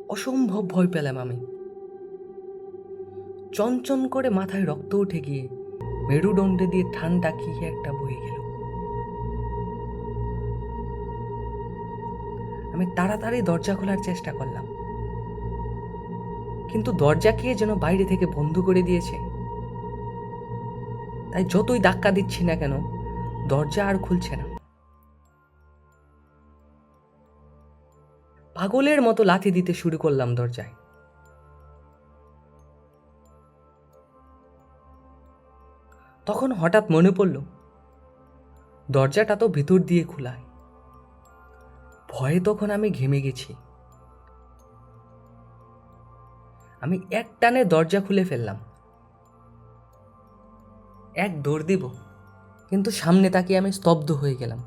অসম্ভব ভয় পেলাম আমি। চনচন করে মাথায় রক্ত উঠে গিয়ে মেরুদণ্ডে দিয়ে ঠান্ডা কি একটা বয়ে গেল। আমি তাড়াতাড়ি দরজা খোলার চেষ্টা করলাম, কিন্তু দরজা কে যেন বাইরে থেকে বন্ধ করে দিয়েছে। তাই যতই ধাক্কা দিচ্ছি না কেন, দরজা আর খুলছে না। পাগলের মতো লাথি দিতে শুরু করলাম দরজায়। তখন হঠাৎ মনে পড়ল, দরজাটা তো ভেতর দিয়ে খোলা। ভয়ে তখন আমি ঘেমে গেছি। আমি এক টানে দরজা খুলে ফেললাম। এক দৌড় দিব, কিন্তু সামনে তাকিয়ে আমি স্তব্ধ হয়ে গেলাম।